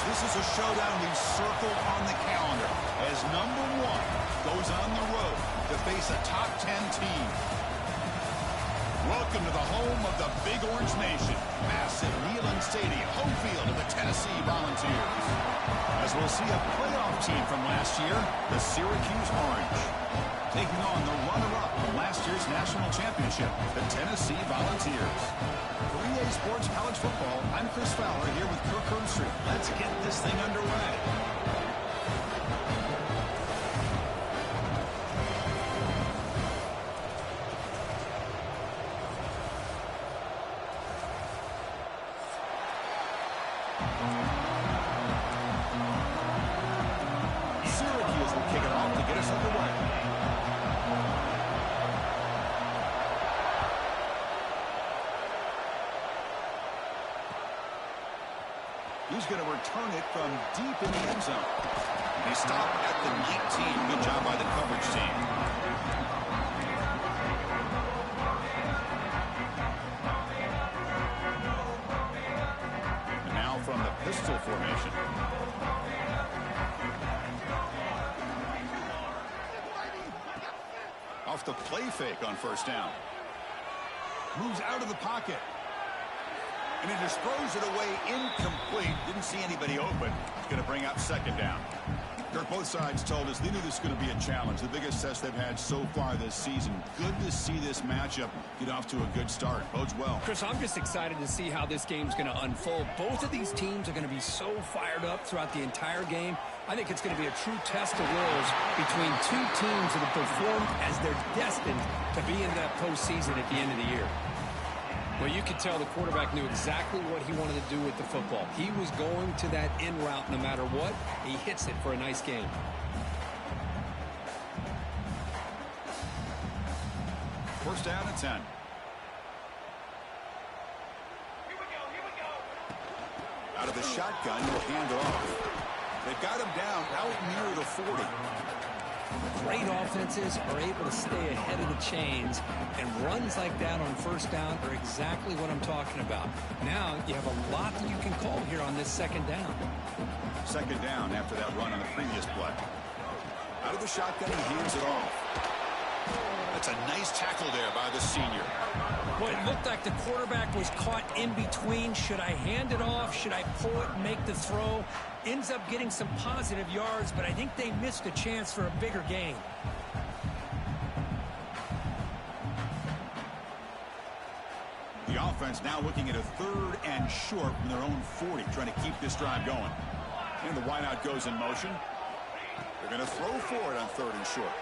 this is a showdown we circled on the calendar as number one goes on the road to face a top 10 team. Welcome to the home of the Big Orange Nation. Massive Neyland Stadium, home field of the Tennessee Volunteers. As we'll see a playoff team from last year, the Syracuse Orange, taking on the runner-up from last year's national championship, the Tennessee Volunteers. For EA Sports College Football, I'm Chris Fowler here with Kirk Herbstreit. Let's get this thing underway. Syracuse will kick it off to get us underway. He's going to return it from deep in the end zone. He stopped at the 19. Good job by the coverage team. And now from the pistol formation. Off the play fake on first down. Moves out of the pocket. And he just throws it away incomplete. Didn't see anybody open. He's going to bring up second down. Kirk, both sides told us they knew this was going to be a challenge. The biggest test they've had so far this season. Good to see this matchup get off to a good start. Bodes well. Chris, I'm just excited to see how this game's going to unfold. Both of these teams are going to be so fired up throughout the entire game. I think it's going to be a true test of wills between two teams that have performed as they're destined to be in that postseason at the end of the year. Well, you could tell the quarterback knew exactly what he wanted to do with the football. He was going to that in route no matter what. He hits it for a nice game. First down and 10. Out of the shotgun, he'll hand it off. They've got him down out near the 40. Great offenses are able to stay ahead of the chains, and runs like that on first down are exactly what I'm talking about. Now you have a lot that you can call here on this second down. Second down after that run on the previous play. Out of the shotgun, he hands it off. That's a nice tackle there by the senior. Well, it looked like the quarterback was caught in between. Should I hand it off? Should I pull it and make the throw? Ends up getting some positive yards, but I think they missed a chance for a bigger gain. The offense now looking at a third and short from their own 40, trying to keep this drive going. And the wideout goes in motion. They're going to throw for it on third and short.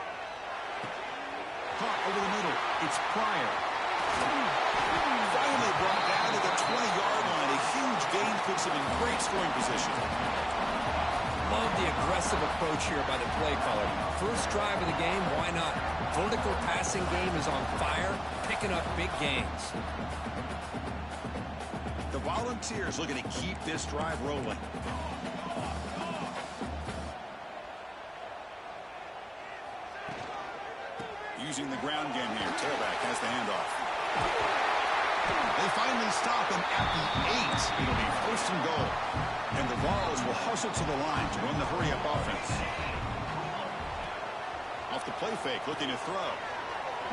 Caught over the middle. It's Pryor. Finally brought down to the 20-yard line. A huge gain puts him in great scoring position. Love the aggressive approach here by the play caller. First drive of the game, why not? Vertical passing game is on fire, picking up big gains. The Volunteers looking to keep this drive rolling. Using the ground game here. Tailback has the handoff. They finally stop him at the 8. It'll be first and goal. And the Vols will hustle to the line to run the hurry-up offense. Off the play fake, looking to throw.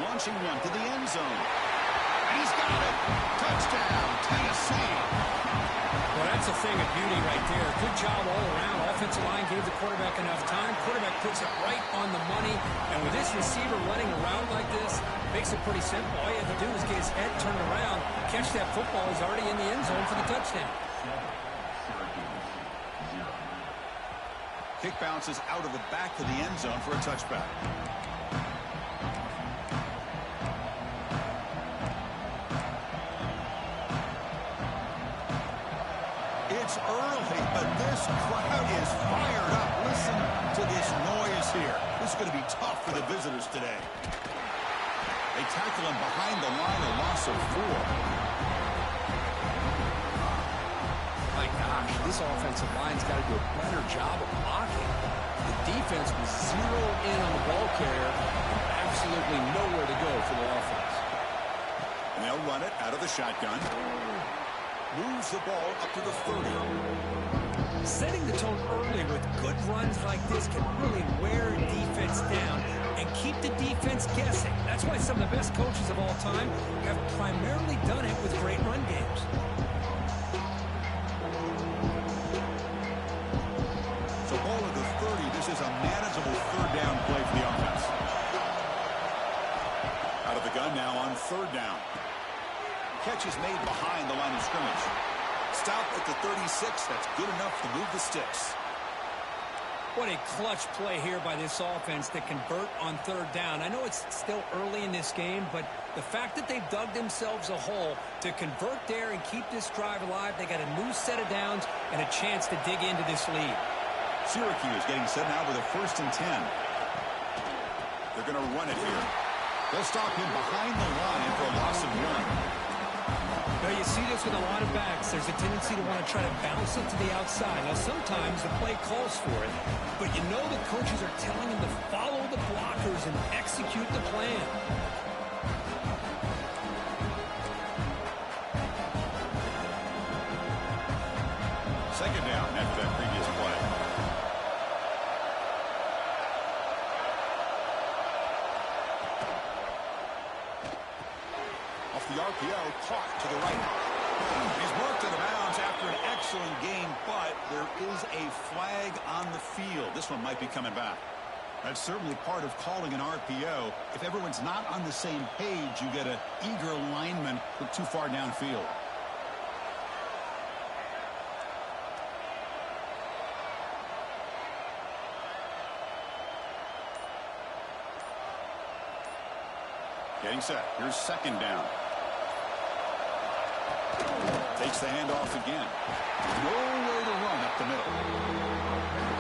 Launching one to the end zone. And he's got it. Touchdown, Tennessee. Well, that's a thing of beauty right there. Good job all around. Offensive line gave the quarterback enough time. Quarterback puts it right on the money. And with this receiver running around like this, makes it pretty simple. All you have to do is get his head turned around, catch that football. He's already in the end zone for the touchdown. Kick bounces out of the back of the end zone for a touchback. It's early, but this crowd is fired up. Listen to this noise here. This is going to be tough for the visitors today. They tackle him behind the line, a loss of 4. My gosh, this offensive line's got to do a better job of blocking. The defense was zeroed in on the ball carrier and absolutely nowhere to go for the offense. And they'll run it out of the shotgun. Moves the ball up to the 30. Setting the tone early with good runs like this can really wear a defense down and keep the defense guessing. That's why some of the best coaches of all time have primarily done it with great run games. So ball at the 30. This is a manageable third down play for the offense. Out of the gun now on third down. Catch is made behind the line of scrimmage. Stop at the 36. That's good enough to move the sticks. What a clutch play here by this offense to convert on third down. I know it's still early in this game, but the fact that they've dug themselves a hole to convert there and keep this drive alive, they got a new set of downs and a chance to dig into this lead. Syracuse getting set now with a 1st and 10. They're going to run it here. They'll stop him behind the line for a loss of 1. Now you see this with a lot of backs. There's a tendency to want to try to bounce it to the outside. Now sometimes the play calls for it, but you know the coaches are telling them to follow the blockers and execute the plan. Second down after that previous play. Off the RPO, caught to the right. He's worked out of bounds after an excellent game, but there is a flag on the field. This one might be coming back. That's certainly part of calling an RPO. If everyone's not on the same page, you get an eager lineman look too far downfield. Getting set. Here's second down. Takes the handoff again. Nowhere to run up the middle.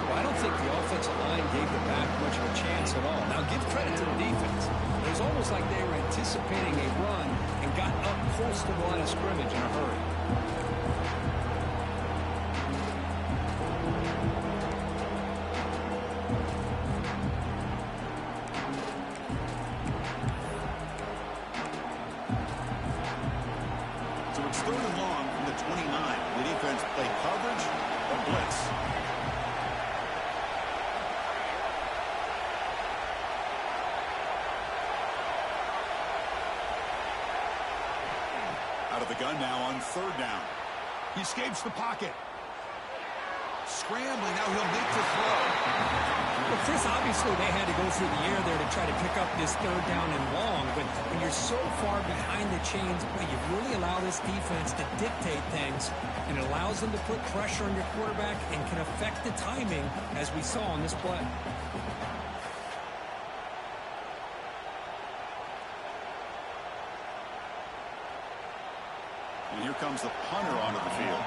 Well, I don't think the offensive line gave the back much of a chance at all. Now, give credit to the defense. It was almost like they were anticipating a run and got up close to the line of scrimmage in a hurry. So it's third and long from the 29. The defense played coverage or blitz. Out of the gun now on third down. He escapes the pocket. Scrambling, now he'll make the throw. Well, Chris, obviously they had to go through the air there to try to pick up this third down and long, but when you're so far behind the chains, boy, you really allow this defense to dictate things, and it allows them to put pressure on your quarterback and can affect the timing, as we saw on this play. And here comes the punter onto the field.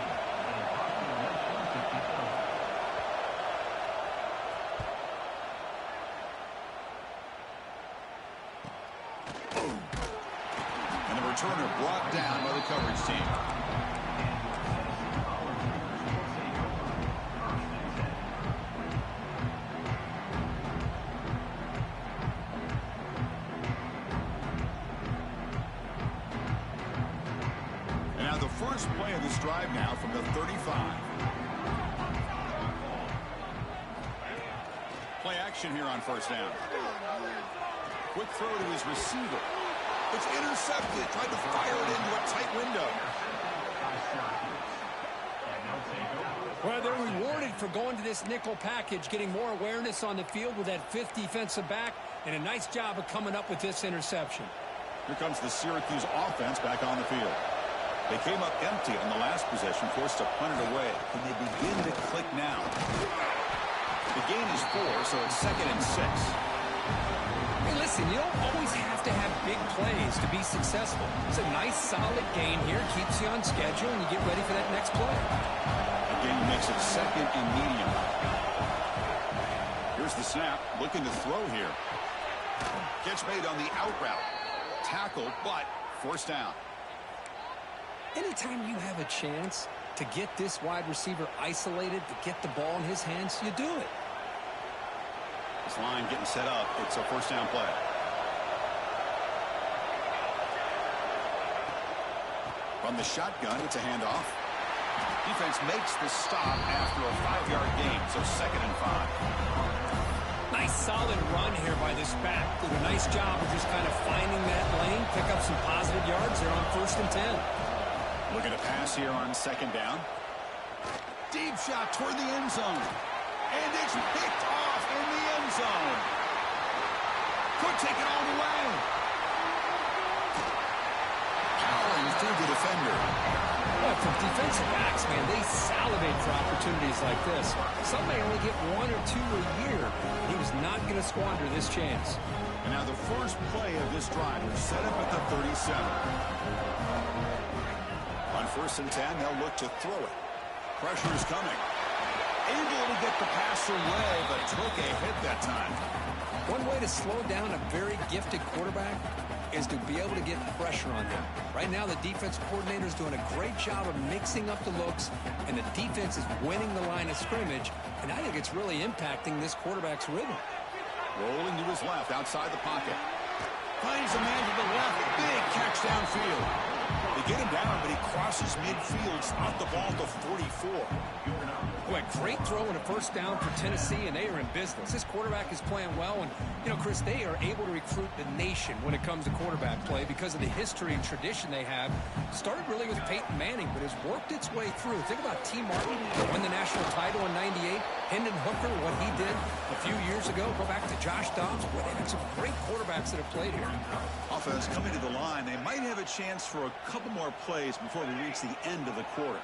And the returner brought down by the coverage team. And now the first play of this drive now from the 35. Play action here on first down. Quick throw to his receiver. It's intercepted. Tried to fire it into a tight window. Well, they're rewarded for going to this nickel package, getting more awareness on the field with that fifth defensive back, and a nice job of coming up with this interception. Here comes the Syracuse offense back on the field. They came up empty on the last possession, forced to punt it away. Can they begin to click now? The gain is 4, so it's 2nd and 6. Hey, listen, you don't always have to have big plays to be successful. It's a nice, solid gain here, keeps you on schedule, and you get ready for that next play. Again, makes it 2nd and medium. Here's the snap, looking to throw here. Catch made on the out route. Tackle, but forced down. Anytime you have a chance to get this wide receiver isolated, to get the ball in his hands, you do it. This line getting set up. It's a first down play. From the shotgun, it's a handoff. Defense makes the stop after a 5-yard gain, so 2nd and 5. Nice solid run here by this back. Did a nice job of just kind of finding that lane, pick up some positive yards there on 1st and 10. Looking to pass here on 2nd down. Deep shot toward the end zone. And it's picked off in the end zone. Could take it all the way. Powering through the defender. Well, for defensive backs, man, they salivate for opportunities like this. Some may only get 1 or 2 a year. He was not going to squander this chance. And now the first play of this drive is set up at the 37. On 1st and 10, they'll look to throw it. Pressure is coming. Able to get the pass away, but took a hit that time. One way to slow down a very gifted quarterback is to be able to get pressure on him. Right now, the defense coordinator is doing a great job of mixing up the looks, and the defense is winning the line of scrimmage, and I think it's really impacting this quarterback's rhythm. Rolling to his left, outside the pocket. Finds a man to the left. Big catch downfield. They get him down, but he crosses midfield, out the ball to 44. Boy, great throw and a 1st down for Tennessee, and they are in business. This quarterback is playing well, and, you know, Chris, they are able to recruit the nation when it comes to quarterback play because of the history and tradition they have. Started really with Peyton Manning, but has worked its way through. Think about T. Martin, won the national title in '98. Hendon Hooker, what he did a few years ago. Go back to Josh Dobbs. Boy, they had some great quarterbacks that have played here. Offense coming to the line. They might have a chance for a couple more plays before we reach the end of the quarter.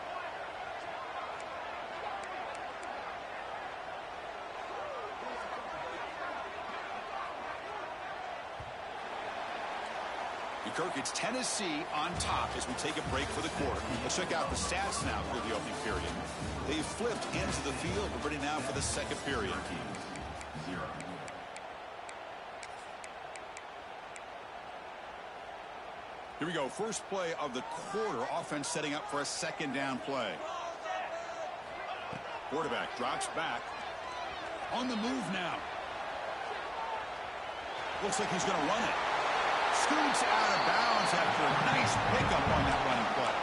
Kirk, it's Tennessee on top as we take a break for the quarter. Let's check out the stats now for the opening period. They've flipped into the field. We're ready now for the 2nd period. Here we go. First play of the quarter. Offense setting up for a 2nd down play. Quarterback drops back. On the move now. Looks like he's going to run it. Scoots out of bounds after a nice pickup on that running play.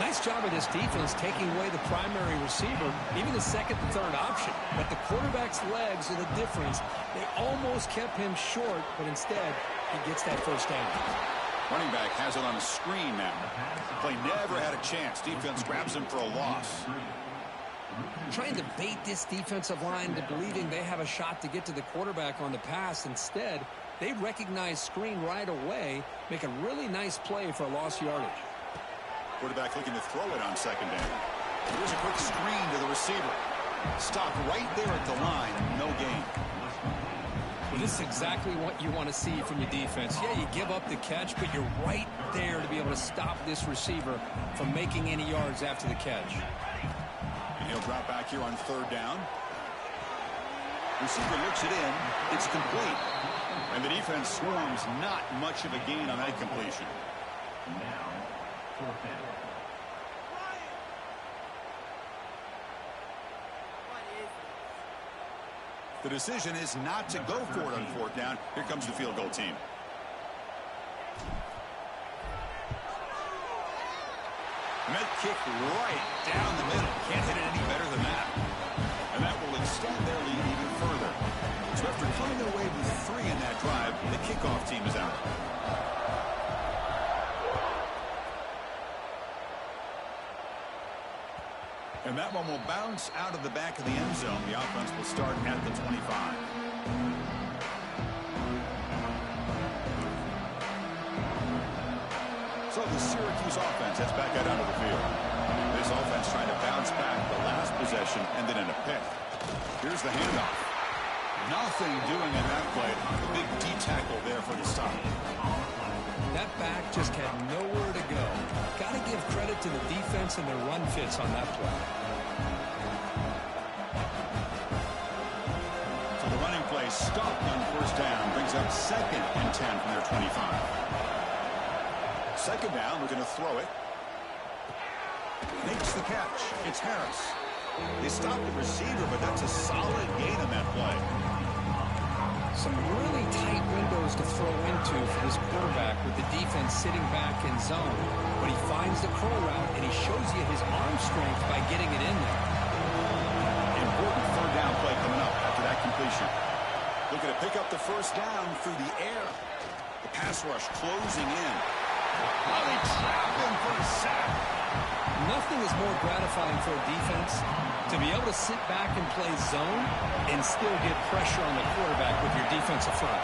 Nice job of this defense taking away the primary receiver, even the 2nd and 3rd option. But the quarterback's legs are the difference. They almost kept him short, but instead, he gets that 1st down. Running back has it on a screen now. Play never had a chance. Defense grabs him for a loss. Trying to bait this defensive line to believing they have a shot to get to the quarterback on the pass. Instead, they recognize screen right away, make a really nice play for a lost yardage. Quarterback looking to throw it on 2nd down. Here's a quick screen to the receiver. Stop right there at the line. No gain. Well, this is exactly what you want to see from your defense. Yeah, you give up the catch, but you're right there to be able to stop this receiver from making any yards after the catch. And he'll drop back here on 3rd down. Receiver looks it in. It's complete. And the defense swarms, not much of a gain on that completion. The decision is not to go for it on 4th down. Here comes the field goal team. And that kick right down the middle. Can't hit it any better than that. And that will extend their lead even further. So after coming away with 3 in that drive, the kickoff team is out. And that one will bounce out of the back of the end zone. The offense will start at the 25. So the Syracuse offense heads back out onto the field. This offense trying to bounce back the last possession and then in a pick. Here's the handoff. Nothing doing in that play. The big D tackle there for the stop. That back just had nowhere to go. Got to give credit to the defense and their run fits on that play. So the running play stopped on 1st down. Brings up 2nd and 10 from their 25. 2nd down, we're going to throw it. Makes the catch. It's Harris. They stopped the receiver, but that's a solid gain on that play. Some really tight windows to throw into for this quarterback with the defense sitting back in zone. But he finds finds the curl route, and he shows you his arm strength by getting it in there. Important third down play coming up after that completion. Looking to pick up the first down through the air. The pass rush closing in. Oh, they trap him for a sack. Nothing is more gratifying for a defense to be able to sit back and play zone and still get pressure on the quarterback with your defensive front.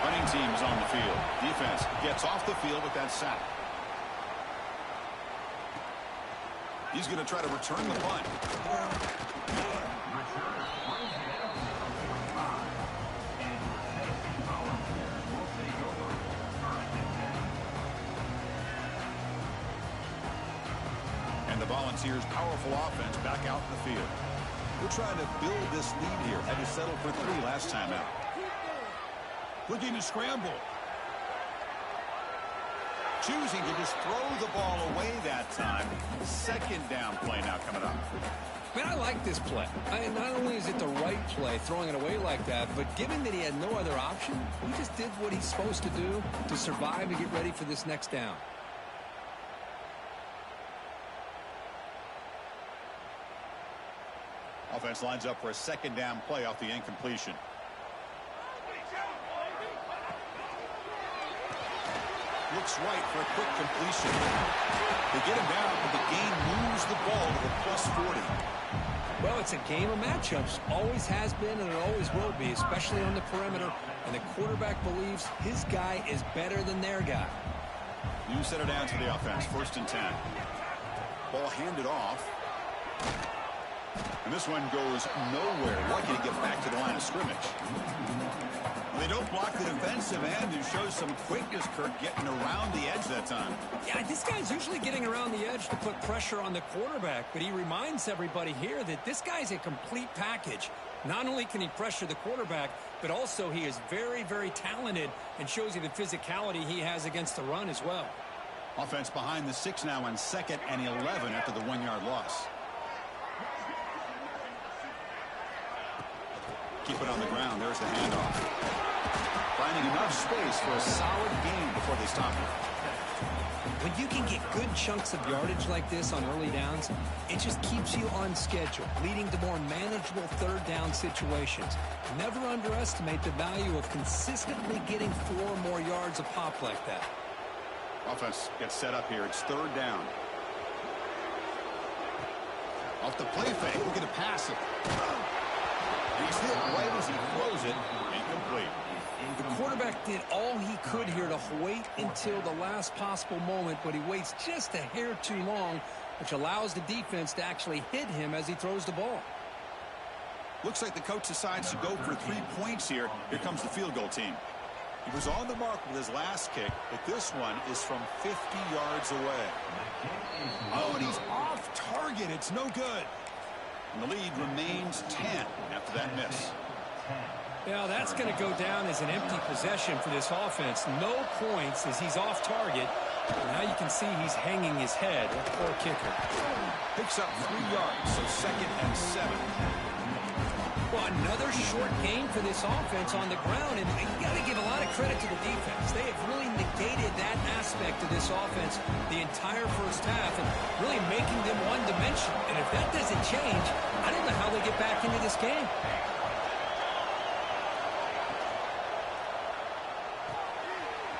Running teams on the field. Defense gets off the field with that sack. He's going to try to return the punt. And the Volunteers' powerful offense back out in the field. We're trying to build this lead here. Had to settle for 3 last time out. Looking to scramble. Choosing to just throw the ball away that time. Second down play now coming up. Man, I like this play. Not only is it the right play, throwing it away like that, but given that he had no other option, he just did what he's supposed to do to survive and get ready for this next down. Offense lines up for a second down play off the incompletion. Looks right for a quick completion. They get him down, but the gain moves the ball to the +40. Well, it's a game of matchups. Always has been, and it always will be, especially on the perimeter. And the quarterback believes his guy is better than their guy. You set it down to the offense. 1st and 10. Ball handed off. And this one goes nowhere. Lucky to get back to the line of scrimmage. They don't block the defensive end and show some quickness, Kirk, getting around the edge that time. Yeah, this guy's usually getting around the edge to put pressure on the quarterback, but he reminds everybody here that this guy's a complete package. Not only can he pressure the quarterback, but also he is very, very talented and shows you the physicality he has against the run as well. Offense behind the 6 now on 2nd and 11 after the 1-yard loss. Keep it on the ground. There's the handoff. Finding enough space for a solid gain before they stop it. When you can get good chunks of yardage like this on early downs, it just keeps you on schedule, leading to more manageable third down situations. Never underestimate the value of consistently getting 4 or more yards a pop like that. Offense gets set up here. It's 3rd down. Off the play fake. Looking to pass it. He's hit right as he throws it. Incomplete. The quarterback did all he could here to wait until the last possible moment, but he waits just a hair too long, which allows the defense to actually hit him as he throws the ball. Looks like the coach decides to go for 3 points here. Here comes the field goal team. He was on the mark with his last kick, but this one is from 50 yards away. Oh, and he's off target. It's no good. And the lead remains 10 after that miss. Yeah, that's going to go down as an empty possession for this offense. No points as he's off target. Now you can see he's hanging his head. Poor kicker. Picks up 3 yards, so 2nd and 7. Well, another short game for this offense on the ground, and you got to give a lot of credit to the defense. They have really negated that aspect of this offense the entire first half and really making them one-dimensional. And if that doesn't change, I don't know how they get back into this game.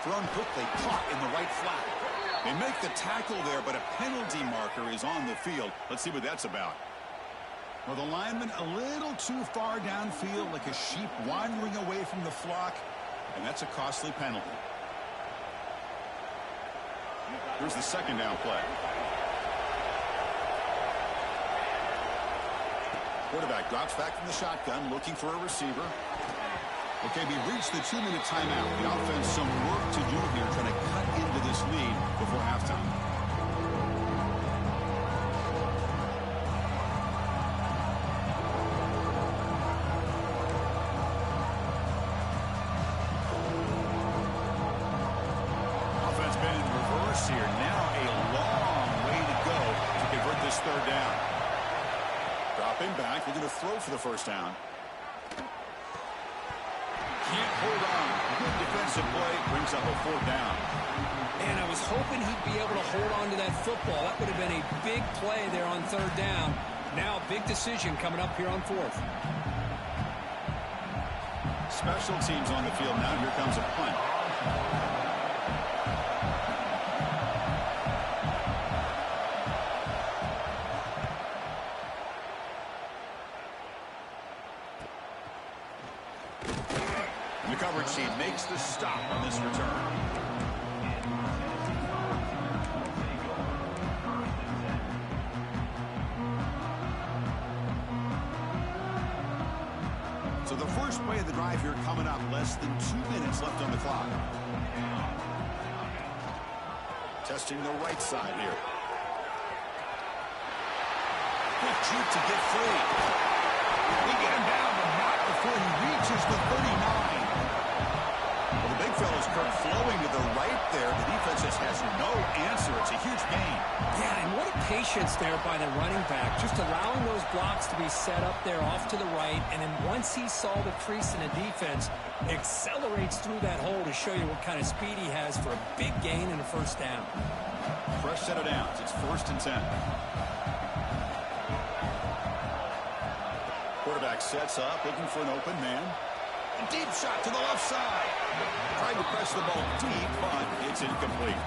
Thrown quickly, caught in the right flat. They make the tackle there, but a penalty marker is on the field. Let's see what that's about. Well, the lineman a little too far downfield, like a sheep wandering away from the flock, and that's a costly penalty. Here's the 2nd down play. Quarterback drops back from the shotgun, looking for a receiver. Okay, we reached the 2-minute timeout. The offense some work to do here, trying to cut into this lead before halftime. Offense been in reverse here. Now a long way to go to convert this 3rd down. Dropping back, they're going to throw for the 1st down. Can't hold on. Good defensive play brings up a 4th down. And I was hoping he'd be able to hold on to that football. That would have been a big play there on third down. Now a big decision coming up here on fourth. Special teams on the field now. Here comes a punt. The coverage team makes the stop on this return. So the first play of the drive here coming up. Less than 2 minutes left on the clock. Testing the right side here. Quick juke to get free. They get him down, but not before he reaches the 39. Well, the big fella's Kirk flowing to the right there. The defense just has no answer. It's a huge gain. Yeah, and what a patience there by the running back. Just allowing those blocks to be set up there off to the right. And then once he saw the crease in the defense, accelerates through that hole to show you what kind of speed he has for a big gain and a first down. Fresh set of downs. It's 1st and 10. Quarterback sets up, looking for an open man. A deep shot to the left side. Tried to press the ball deep, but it's incomplete.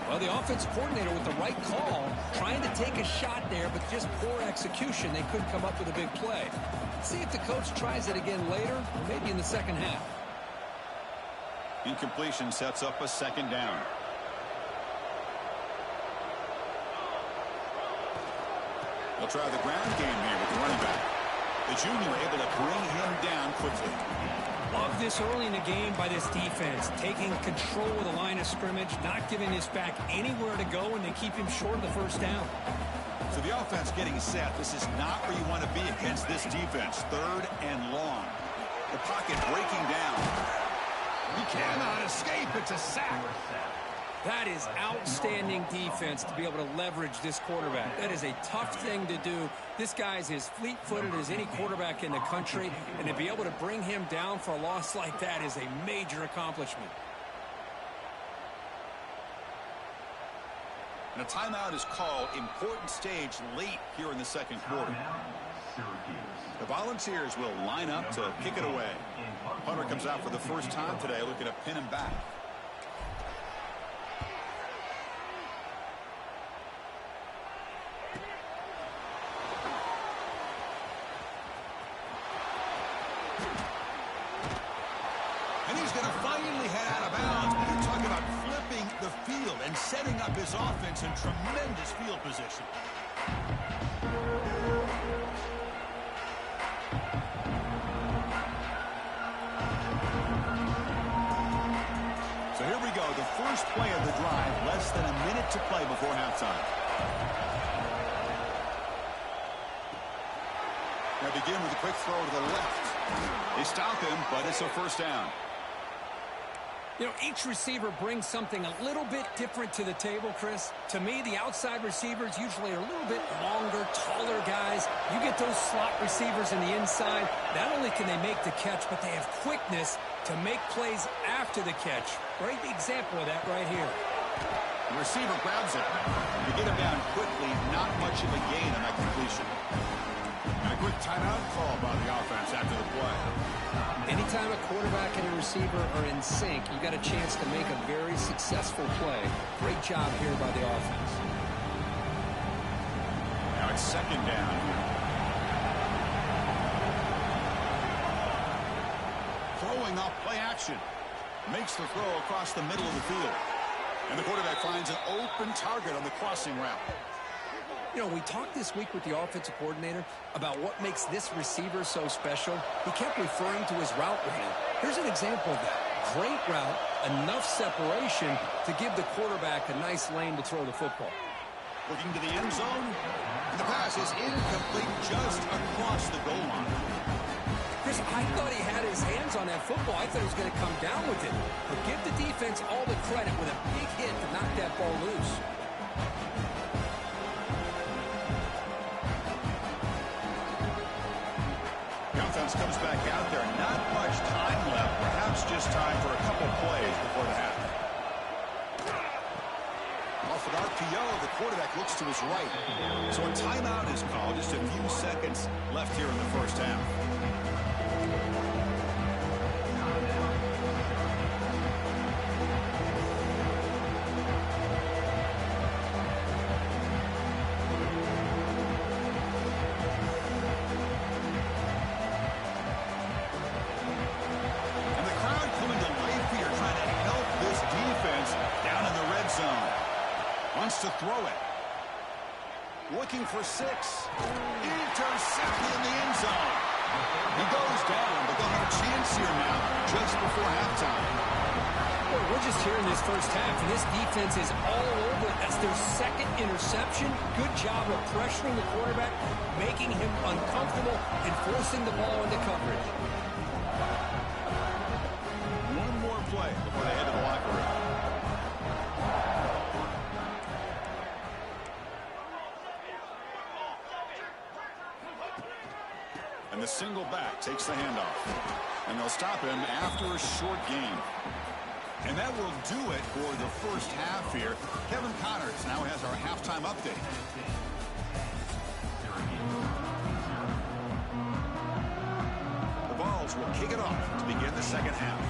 Well, the offense coordinator with the right call, trying to take a shot there, but just poor execution. They couldn't come up with a big play. See if the coach tries it again later, or maybe in the second half. Incompletion sets up a 2nd down. They'll try the ground game here with the running back. The junior able to bring him down quickly. Love this early in the game by this defense, taking control of the line of scrimmage, not giving this back anywhere to go, and they keep him short of the first down. So the offense getting set. This is not where you want to be against this defense. 3rd and long. The pocket breaking down. He cannot escape. It's a sack. That is outstanding defense to be able to leverage this quarterback. That is a tough thing to do. This guy's as fleet-footed as any quarterback in the country, and to be able to bring him down for a loss like that is a major accomplishment. And a timeout is called. Important stage late here in the 2nd quarter. The Volunteers will line up to kick it away. Hunter comes out for the first time today, looking to pin him back. And he's going to finally head out of bounds. You're talking about flipping the field and setting up his offense in tremendous field position. So here we go, the first play of the drive, less than a minute to play before halftime. Now begin with a quick throw to the left. They stop him, but it's a first down. You know, each receiver brings something a little bit different to the table, Chris. To me, the outside receivers usually are a little bit longer, taller guys. You get those slot receivers in the inside, not only can they make the catch, but they have quickness to make plays after the catch. Great example of that right here. The receiver grabs it. To get him down quickly, not much of a gain on that completion. And a quick timeout call by the offense after the play. Anytime a quarterback and a receiver are in sync, you got a chance to make a very successful play. Great job here by the offense. Now it's 2nd down. Throwing off play action. Makes the throw across the middle of the field. And the quarterback finds an open target on the crossing route. You know, we talked this week with the offensive coordinator about what makes this receiver so special. He kept referring to his route running. Here's an example of that. Great route, enough separation to give the quarterback a nice lane to throw the football. Looking to the end zone. And the pass is incomplete just across the goal line. Chris, I thought he had his hands on that football. I thought he was going to come down with it. But give the defense all the credit with a big hit to knock that ball loose. Comes back out there. Not much time left. Perhaps just time for a couple plays before the half. off an RPO. The quarterback looks to his right. So a timeout is called. Just a few seconds left here in the first half. To throw it. Looking for 6. Intercepted in the end zone. He goes down, but they'll have a chance here now just before halftime. Well, we're just here in this first half, and this defense is all over it. That's their second interception. Good job of pressuring the quarterback, making him uncomfortable, and forcing the ball into coverage. One more play before they head to the locker room. And the single back takes the handoff. And they'll stop him after a short gain. And that will do it for the first half here. Kevin Connors now has our halftime update. The Vols will kick it off to begin the second half.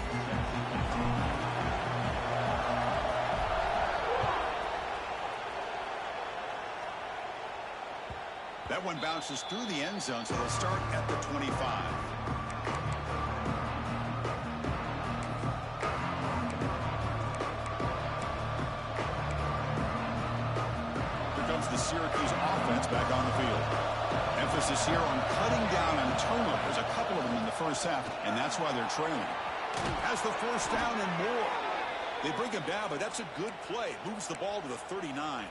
That one bounces through the end zone, so they'll start at the 25. Here comes the Syracuse offense back on the field. Emphasis here on cutting down on turnovers, a couple of them in the first half, and that's why they're trailing. Has the first down and more. They bring him down, but that's a good play. Moves the ball to the 39.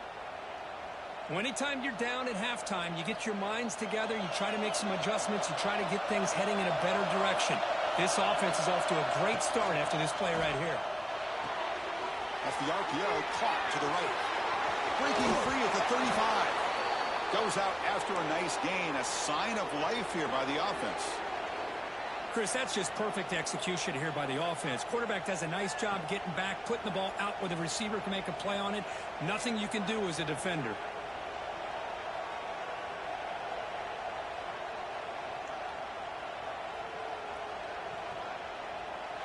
Well, anytime you're down at halftime, you get your minds together, you try to make some adjustments, you try to get things heading in a better direction. This offense is off to a great start after this play right here. That's the RPO caught to the right. Breaking free at the 35. Goes out after a nice gain, a sign of life here by the offense. Chris, that's just perfect execution here by the offense. Quarterback does a nice job getting back, putting the ball out where the receiver can make a play on it. Nothing you can do as a defender.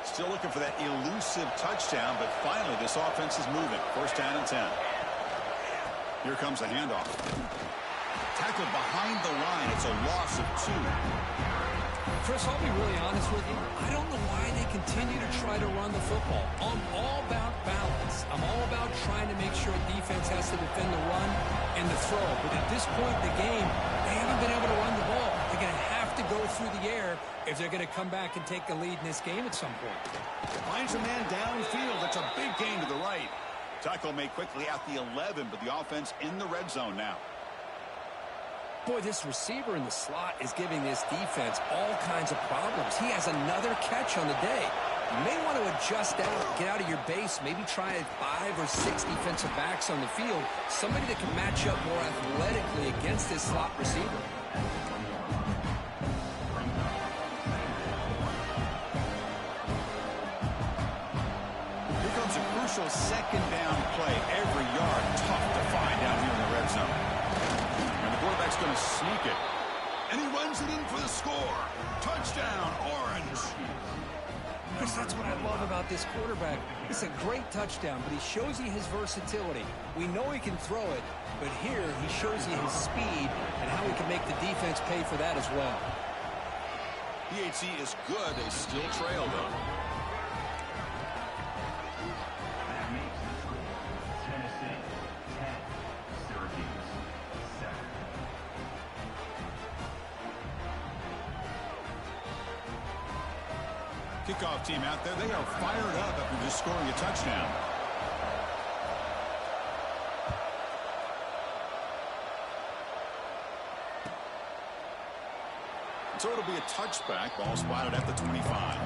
Still looking for that elusive touchdown, but finally this offense is moving. First down and 10. Here comes a handoff. Tackled behind the line. It's a loss of 2. Chris, I'll be really honest with you. I don't know why they continue to try to run the football. I'm all about balance. I'm all about trying to make sure defense has to defend the run and the throw. But at this point in the game, they haven't been able to run the ball. They're going to have to go through the air if they're going to come back and take the lead in this game at some point. Finds a man downfield. That's a big gain to the right. Tackle made quickly at the 11, but the offense in the red zone now. Boy, this receiver in the slot is giving this defense all kinds of problems. He has another catch on the day. You may want to adjust out, get out of your base, maybe try 5 or 6 defensive backs on the field, somebody that can match up more athletically against this slot receiver. Here comes a crucial second down play. Every yard tough to find down here in the red zone. Quarterback's going to sneak it. And he runs it in for the score. Touchdown, Orange. Chris, that's what I love about this quarterback. It's a great touchdown, but he shows you his versatility. We know he can throw it, but here he shows you his speed and how he can make the defense pay for that as well. PHC is good. They still trail, though. Kickoff team out there, they are fired up after just scoring a touchdown. So it'll be a touchback, ball spotted at the 25.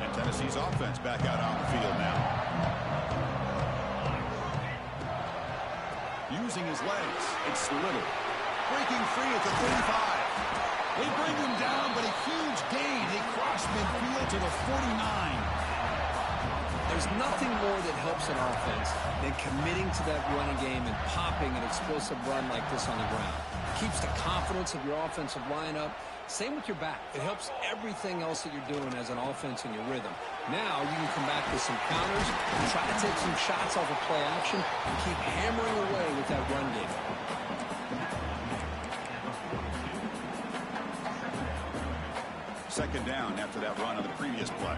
And Tennessee's offense back out on the field now. Using his legs, it's Little. Breaking free at the 35. They bring him down, but a huge gain. They cross midfield to the 49. There's nothing more that helps an offense than committing to that running game and popping an explosive run like this on the ground. It keeps the confidence of your offensive lineup. Same with your back. It helps everything else that you're doing as an offense in your rhythm. Now you can come back with some counters, try to take some shots off of play action, and keep hammering away with that run game. Second down after that run on the previous play.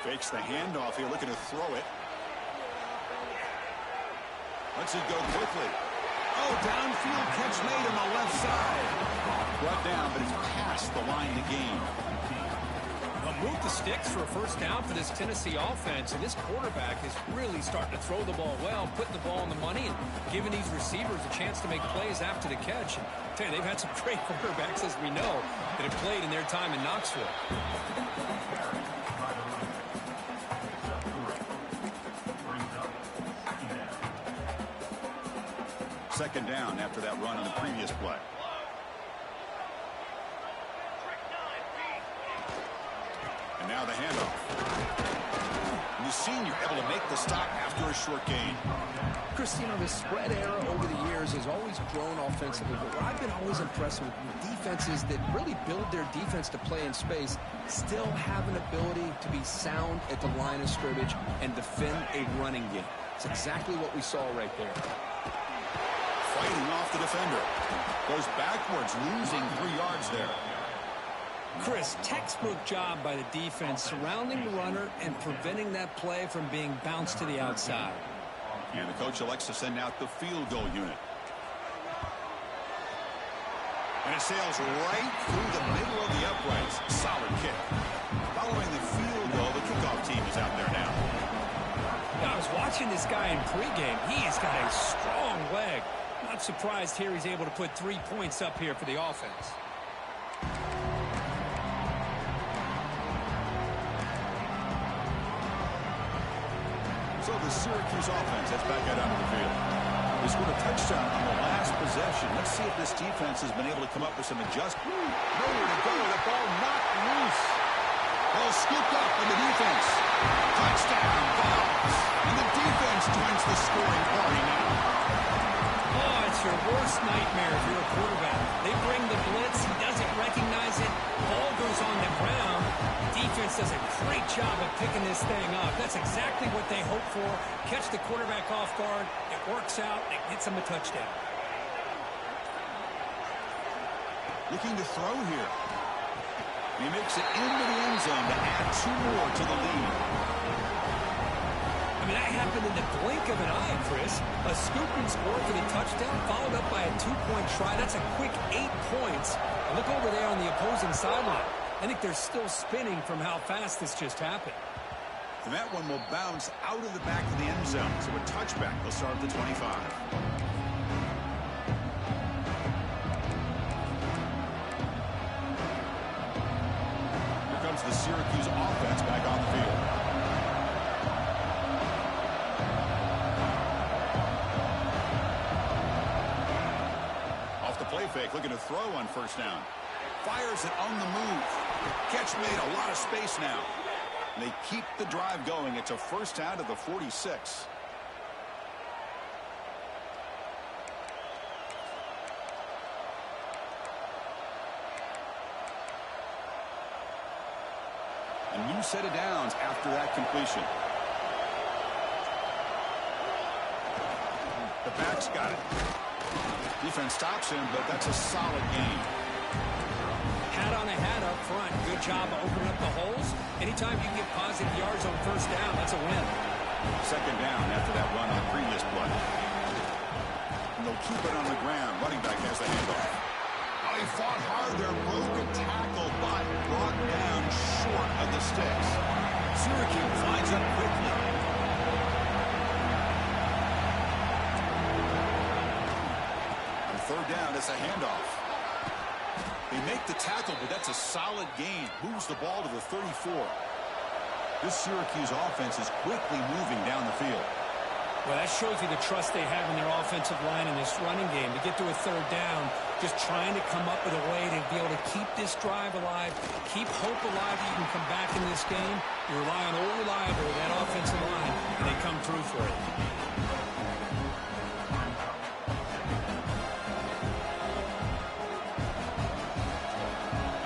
Fakes the handoff here, looking to throw it. Lets it go quickly. Oh, downfield catch made on the left side. Brought down, but it's past the line to gain. They'll move the sticks for a first down for this Tennessee offense, and this quarterback is really starting to throw the ball well, putting the ball on the money, and giving these receivers a chance to make plays after the catch. And I tell you, they've had some great quarterbacks, as we know, that have played in their time in Knoxville. Second down after that run on the previous play. And now the handoff. And the senior able to make the stop after a short gain. Chris, you know, the spread era over the years has always grown offensively, but what I've been always impressed with defenses that really build their defense to play in space still have an ability to be sound at the line of scrimmage and defend a running game. It's exactly what we saw right there. Fighting off the defender. Goes backwards, losing 3 yards there. Chris, textbook job by the defense surrounding the runner and preventing that play from being bounced to the outside. And the coach elects to send out the field goal unit. And it sails right through the middle of the uprights. Solid kick. Following the field goal, the kickoff team is out there now. I was watching this guy in pregame. He's got a strong leg. Not surprised here he's able to put 3 points up here for the offense. So the Syracuse offense heads back out onto the field. They scored a touchdown on the last possession. Let's see if this defense has been able to come up with some adjustments. Nowhere to go. The ball knocked loose. Ball scooped up in the defense. Touchdown, Vols. And the defense joins the scoring party now. Oh, it's your worst nightmare if you're a quarterback. They bring the blitz. He doesn't recognize it. Ball goes on the ground. Defense does a great job of picking this thing up. That's exactly what they hope for. Catch the quarterback off guard. It works out. It gets him a touchdown. Looking to throw here. He makes it into the end zone to add 2 more to the lead. I mean, that happened in the blink of an eye, Chris. A scoop and score for the touchdown, followed up by a 2-point try. That's a quick 8 points. And look over there on the opposing sideline. I think they're still spinning from how fast this just happened. And that one will bounce out of the back of the end zone. So a touchback will start at the 25. Here comes the Syracuse offense back on the field. Off the play fake, looking to throw on first down. Fires it on the move. Catch made, a lot of space now. And they keep the drive going. It's a first down to the 46. A new set of downs after that completion. The back's got it. Defense stops him, but that's a solid gain. Hat on a hat up front. Good job of opening up the holes. Anytime you can get positive yards on first down, that's a win. Second down after that run on the previous play. And they'll keep it on the ground. Running back has the handoff. Oh, he fought hard there. Broke a tackle, but brought down short of the sticks. Syracuse lines up quickly. On third down, it's a handoff. They make the tackle, but that's a solid gain. Moves the ball to the 34. This Syracuse offense is quickly moving down the field. Well, that shows you the trust they have in their offensive line in this running game. To get to a third down, just trying to come up with a way to be able to keep this drive alive, keep hope alive that you can come back in this game. You rely on old reliable, that offensive line, and they come through for it.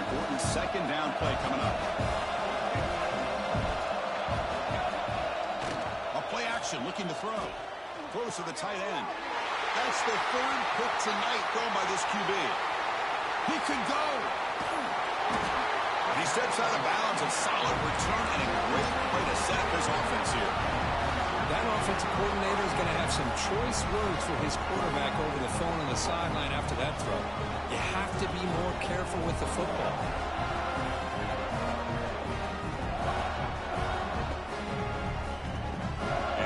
Important second down play coming up. Looking to throw. Throws to the tight end. That's the third pick tonight thrown by this QB. He could go. And he steps out of bounds. A solid return and a great way to set up his offense here. That offensive coordinator is going to have some choice words for his quarterback over the phone on the sideline after that throw. You have to be more careful with the football.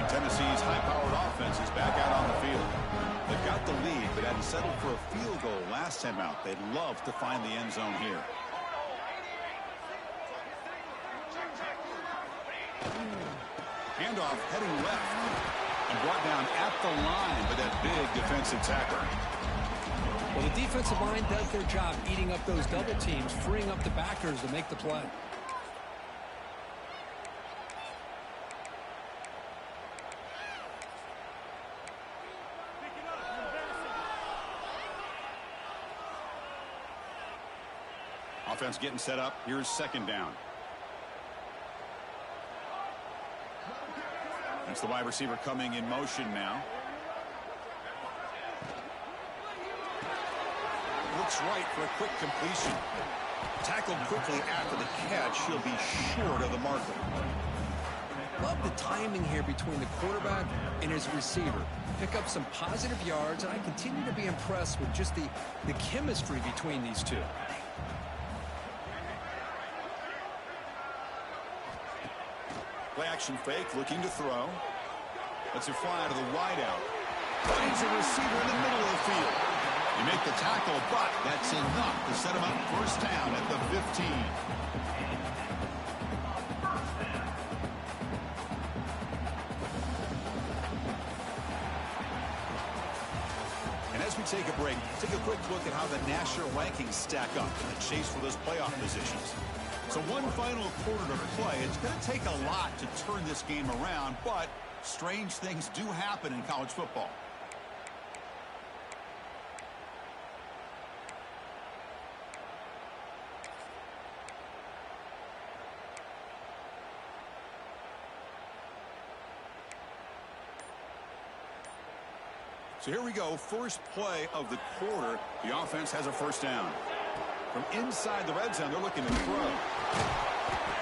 Tennessee's high-powered offense is back out on the field. They've got the lead, but hadn't settled for a field goal last time out. They'd love to find the end zone here. Handoff heading left and brought down at the line by that big defensive tackle. Well, the defensive line does their job eating up those double teams, freeing up the backers to make the play. Offense getting set up. Here's second down. That's the wide receiver coming in motion now. Looks right for a quick completion. Tackled quickly after the catch. He'll be short of the marker. Love the timing here between the quarterback and his receiver. Pick up some positive yards, and I continue to be impressed with just the chemistry between these two. Play action fake, looking to throw. Lets it fly to the wideout. Finds a receiver in the middle of the field. You make the tackle, but that's enough to set him up first down at the 15. And as we take a break, take a quick look at how the national rankings stack up in the chase for those playoff positions. So one final quarter to play. It's going to take a lot to turn this game around, but strange things do happen in college football. So here we go. First play of the quarter. The offense has a first down. From inside the red zone, they're looking to throw.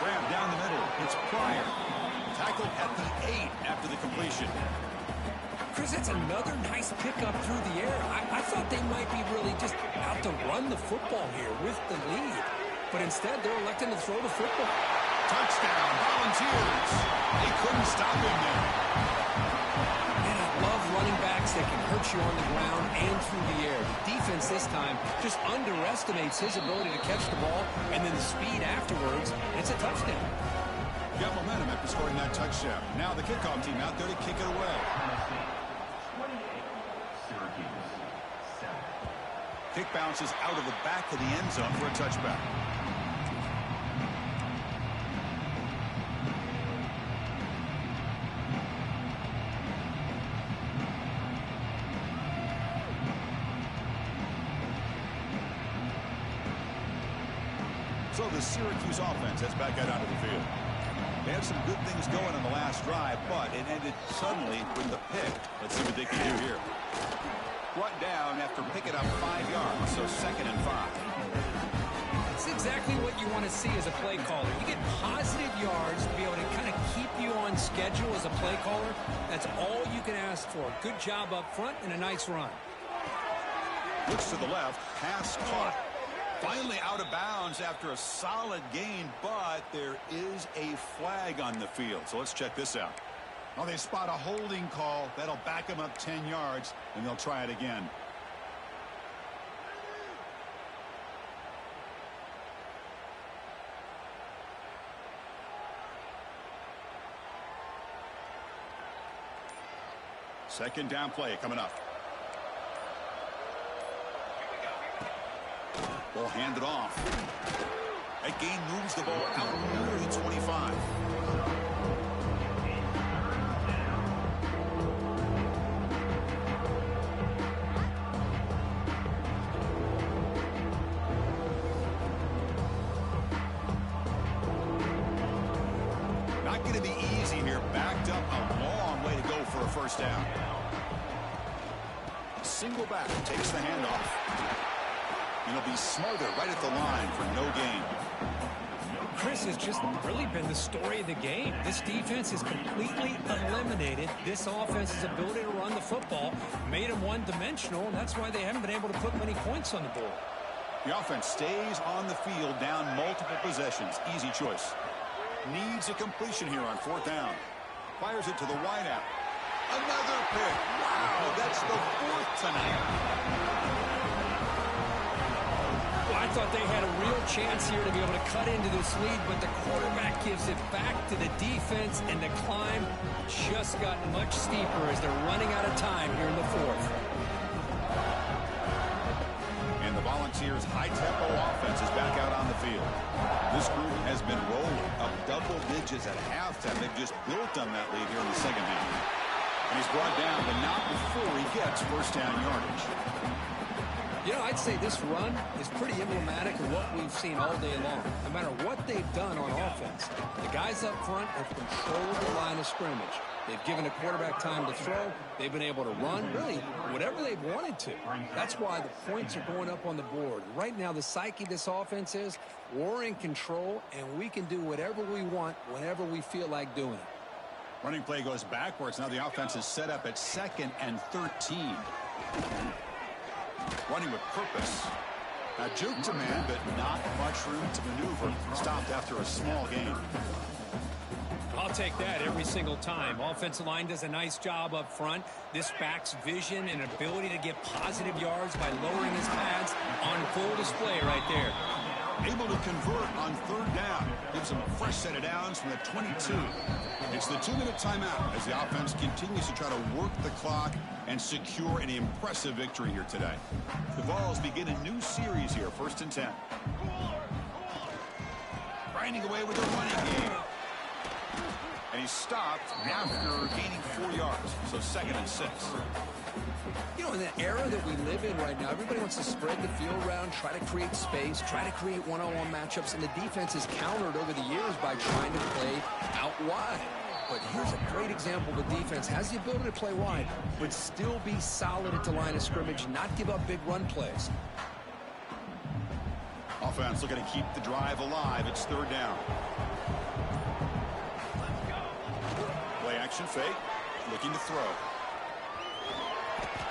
Grab down the middle. It's Pryor. Tackled at the 8 after the completion. Chris, that's another nice pickup through the air. I thought they might be really just out to run the football here with the lead. But instead, they're electing to throw the football. Touchdown, Volunteers. They couldn't stop him there. Man, I love running backs that can hurt you on the ground and through the air. The defense this time just underestimates his ability to catch the ball, and then the speed afterwards. It's a touchdown. Got momentum after scoring that touchdown. Now the kickoff team out there to kick it away. Kick bounces out of the back of the end zone for a touchback. So the Syracuse offense heads back out onto the field. They had some good things going on the last drive, but it ended suddenly with the pick. Let's see what they can do here. Brought down after picking up 5 yards, so 2nd and 5. That's exactly what you want to see as a play caller. You get positive yards to be able to kind of keep you on schedule as a play caller. That's all you can ask for. Good job up front and a nice run. Looks to the left, pass caught. Finally out of bounds after a solid gain, but there is a flag on the field. So let's check this out. Oh, they spot a holding call. That'll back them up 10 yards, and they'll try it again. Second down play coming up. Ball handed off. That gain moves the ball out near the 25. Not going to be easy here. Backed up a long way to go for a first down. Single back takes the handoff. He'll be smarter right at the line for no gain. Chris, has just really been the story of the game. This defense has completely eliminated this offense's ability to run the football, made them one-dimensional, and that's why they haven't been able to put many points on the board. The offense stays on the field down multiple possessions. Easy choice. Needs a completion here on fourth down. Fires it to the wideout. Another pick. Wow, that's the fourth tonight. I thought they had a real chance here to be able to cut into this lead, but the quarterback gives it back to the defense, and the climb just got much steeper as they're running out of time here in the fourth. And the Volunteers' high-tempo offense is back out on the field. This group has been rolling up double digits at halftime. They've just built on that lead here in the second half. And he's brought down, but not before he gets first down yardage. You know, I'd say this run is pretty emblematic of what we've seen all day long. No matter what they've done on offense, the guys up front have controlled the line of scrimmage. They've given the quarterback time to throw. They've been able to run, really, whatever they've wanted to. That's why the points are going up on the board. Right now, the psyche of this offense is we're in control, and we can do whatever we want whenever we feel like doing it. Running play goes backwards. Now the offense is set up at 2nd and 13. Running with purpose. Now juke to man, but not much room to maneuver. Stopped after a small gain. I'll take that every single time. Offensive line does a nice job up front. This back's vision and ability to get positive yards by lowering his pads on full display right there. Able to convert on third down. Gives him a fresh set of downs from the 22. It's the 2-minute timeout as the offense continues to try to work the clock and secure an impressive victory here today. The Vols begin a new series here, 1st and 10. Grinding away with the running game. And he's stopped after gaining 4 yards. So 2nd and 6. You know, in the era that we live in right now, everybody wants to spread the field around, try to create space, try to create one-on-one matchups, and the defense has countered over the years by trying to play out wide. But here's a great example. The defense has the ability to play wide, but still be solid at the line of scrimmage, not give up big run plays. Offense looking to keep the drive alive. It's 3rd down. Play action fake. Looking to throw.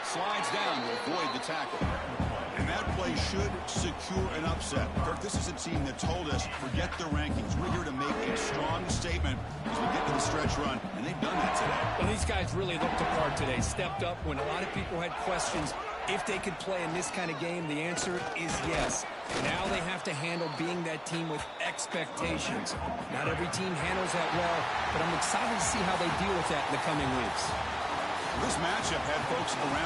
Slides down to avoid the tackle. And that play should secure an upset. Kirk, this is a team that told us, forget the rankings. We're here to make a strong statement as we get to the stretch run. And they've done that today. Well, these guys really looked apart today. Stepped up when a lot of people had questions if they could play in this kind of game. The answer is yes. Now they have to handle being that team with expectations. Not every team handles that well, but I'm excited to see how they deal with that in the coming weeks. This matchup had folks around